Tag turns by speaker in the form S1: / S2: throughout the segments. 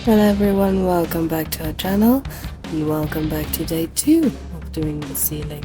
S1: Hello everyone, welcome back to our channel and welcome back to day 2 of doing the ceiling.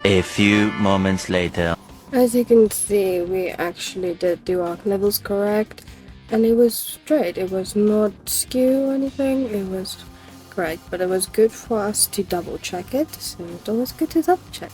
S2: A few moments later.
S1: As you can see, we actually did the arc levels correct and it was straight. It was not skew or anything, it was correct, but it was good for us to double check it, so it's always good to double check.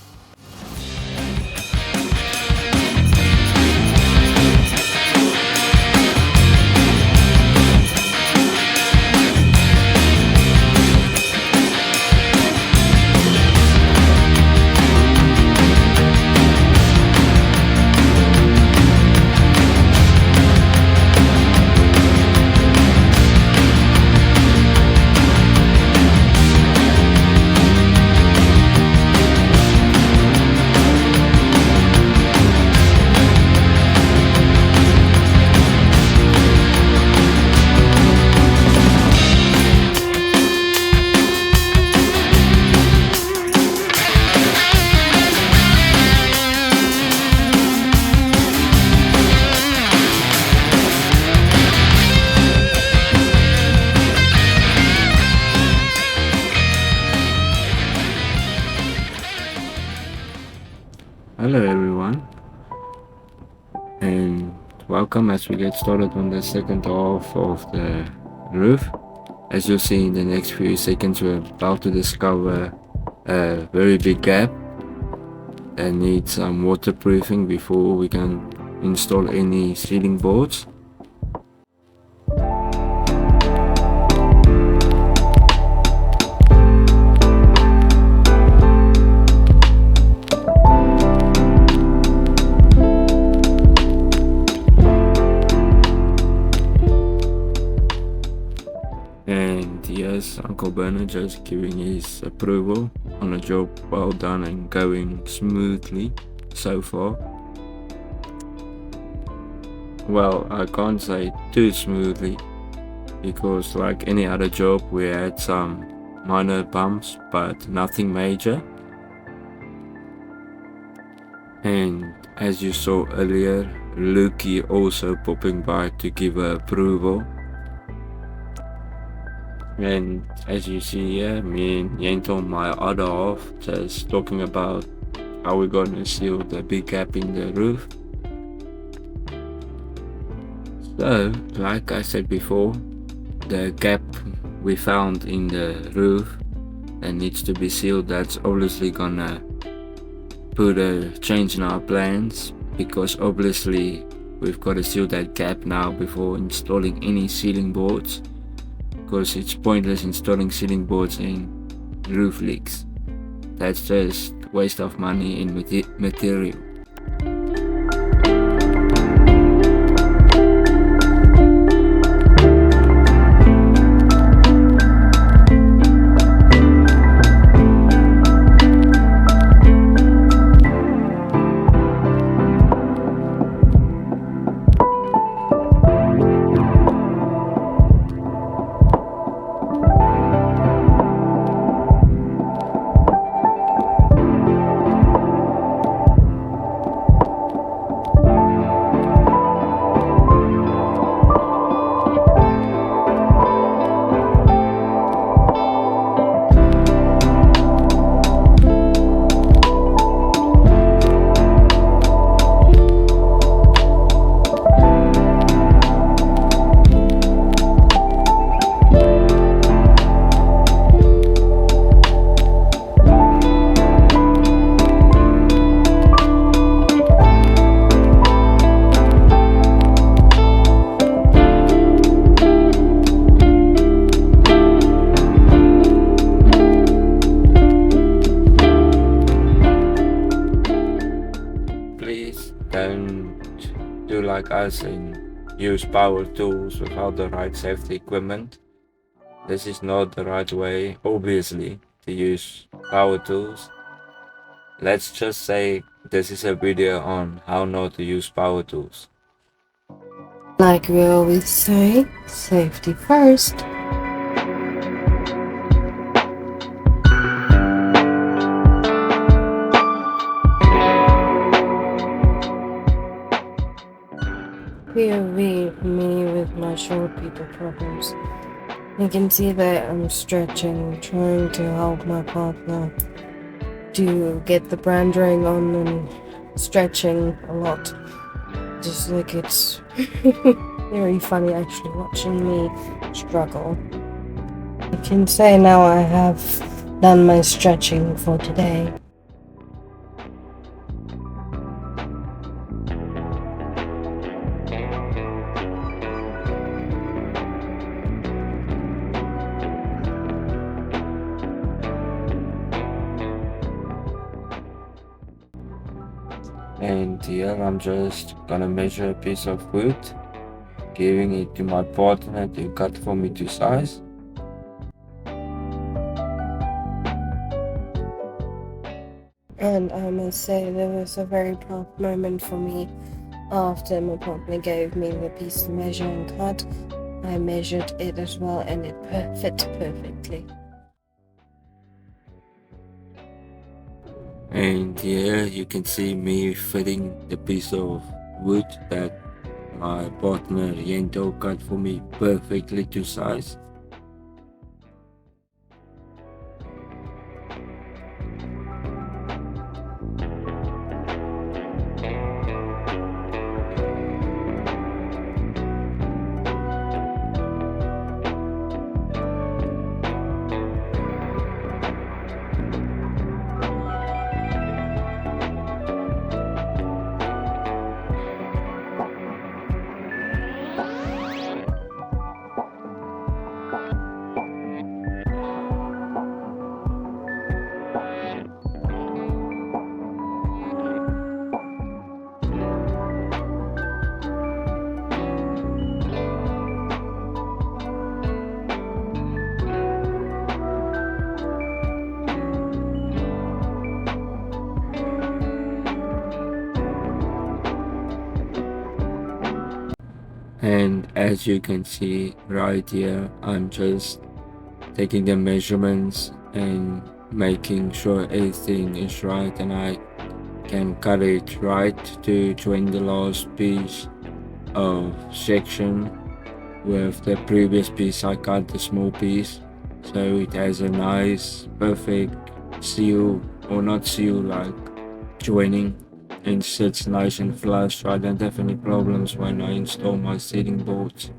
S3: Hello everyone, and welcome as we get started on the second half of the roof. As you'll see in the next few seconds, we're about to discover a very big gap that needs some waterproofing before we can install any ceiling boards. And yes, Uncle Bernard just giving his approval on a job well done and going smoothly so far. Well, I can't say too smoothly because like any other job we had some minor bumps but nothing major. And as you saw earlier, Lukey also popping by to give her approval. And as you see here, me and Yenton, my other half, just talking about how we're gonna seal the big gap in the roof. So, like I said before, the gap we found in the roof that needs to be sealed, that's obviously gonna put a change in our plans, because obviously we've got to seal that gap now before installing any ceiling boards, because it's pointless installing ceiling boards in roof leaks. That's just waste of money in material. don't do like us and use power tools without the right safety equipment. This is not the right way, obviously, to use power tools. Let's just say this is a video on how not to use power tools.
S1: Like we always say, safety first. POV, me with my short people problems. You can see that I'm stretching, trying to help my partner to get the brand ring on and stretching a lot. Just like it's very funny actually watching me struggle. I can say now I have done my stretching for today.
S3: And here I'm just gonna measure a piece of wood, giving it to my partner to cut for me to size.
S1: And I must say there was a very proud moment for me after my partner gave me the piece to measure and cut. I measured it as well and it fit perfectly.
S3: And here you can see me fitting the piece of wood that my partner Yento cut for me perfectly to size. And as you can see right here, I'm just taking the measurements and making sure everything is right, and I can cut it right to join the last piece of section with the previous piece. I cut the small piece so it has a nice perfect seal, or not seal, like joining, and sits nice and flush, so I don't have any problems when I install my seating boards.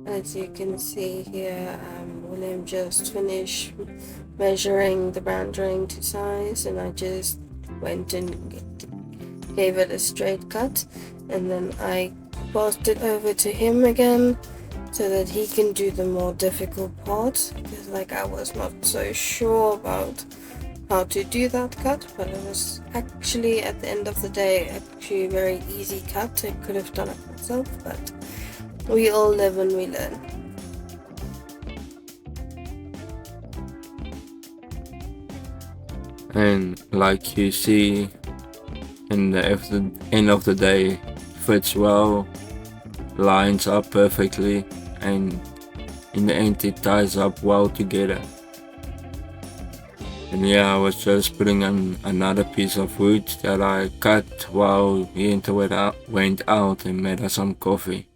S1: As you can see here, William just finished measuring the brand ring to size, and I just went and gave it a straight cut, and then I passed it over to him again so that he can do the more difficult part, because like I was not so sure about how to do that cut, but it was actually at the end of the day actually a very easy cut. I could have done it myself, but we all live and we learn.
S3: And like you see, in the end of the day, fits well, lines up perfectly, and in the end it ties up well together. And yeah, I was just putting on another piece of wood that I cut while he went out and made us some coffee.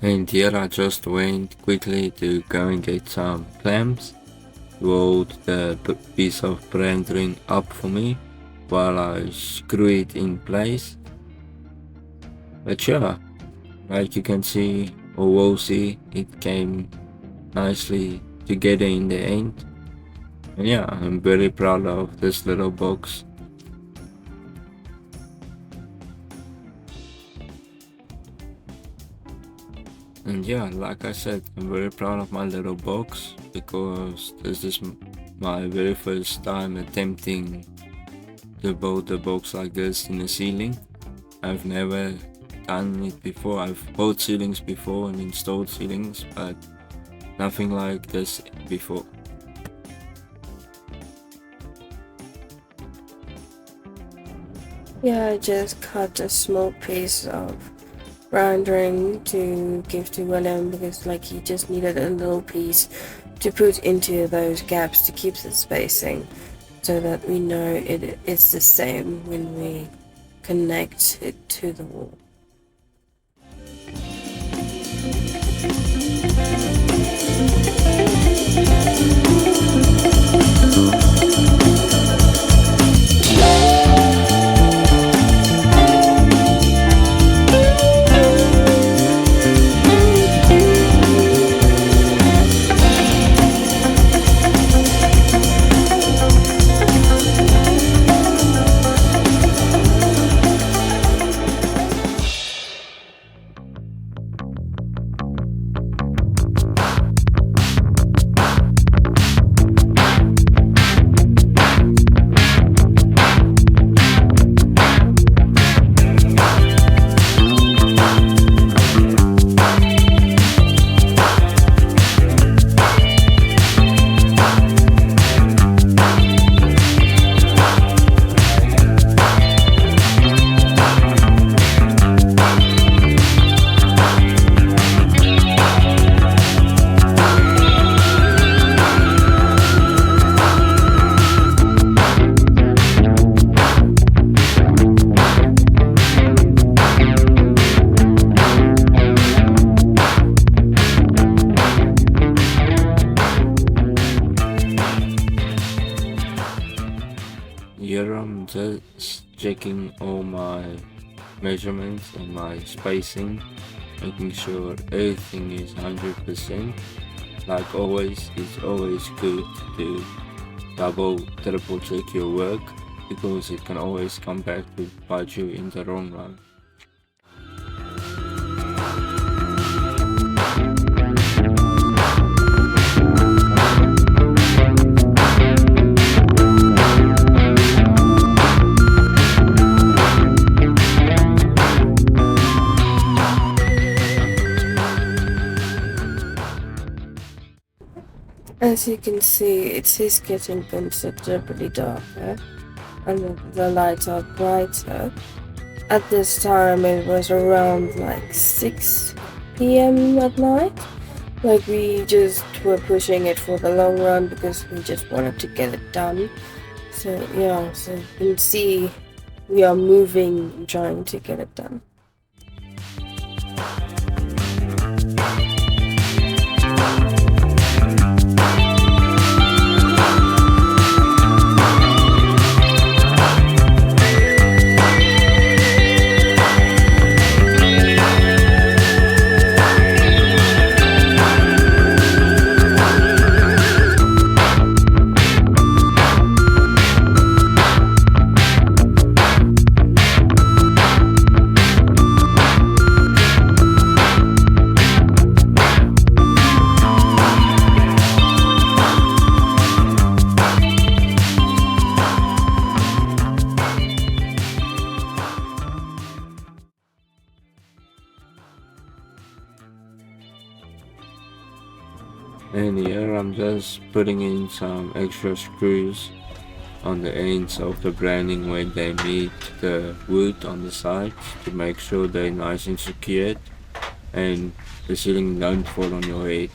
S3: And here I just went quickly to go and get some clamps, rolled the piece of brand ring up for me while I screw it in place. But yeah, like you can see, or we'll see. It came nicely together in the end. And yeah, I'm very proud of this little box. And yeah, like I said, I'm very proud of my little box because this is my very first time attempting to build a box like this in the ceiling. I've never done it before. I've built ceilings before and installed ceilings, but nothing like this before.
S1: Yeah, I just cut a small piece of rendering to give to William because like he just needed a little piece to put into those gaps to keep the spacing so that we know it is the same when we connect it to the wall.
S3: Here I'm just checking all my measurements and my spacing, making sure everything is 100%. Like always, it's always good to double, triple check your work because it can always come back to bite you in the long run.
S1: As you can see, it is getting considerably darker and the lights are brighter. At this time it was around like 6 p.m. at night. Like we just were pushing it for the long run because we just wanted to get it done. So yeah, so you can see we are moving and trying to get it done.
S3: And here I'm just putting in some extra screws on the ends of the branding where they meet the wood on the sides to make sure they're nice and secured and the ceiling don't fall on your head.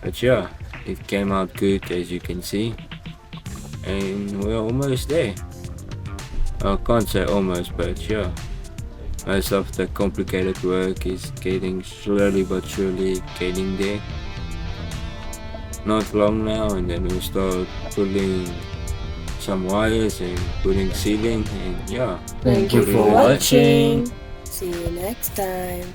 S3: But yeah, it came out good as you can see, and we're almost there. I can't say almost, but yeah, most of the complicated work is getting slowly but surely getting there. Not long now, and then we'll start pulling some wires and putting ceiling, and yeah.
S1: Thank you for watching. See you next time.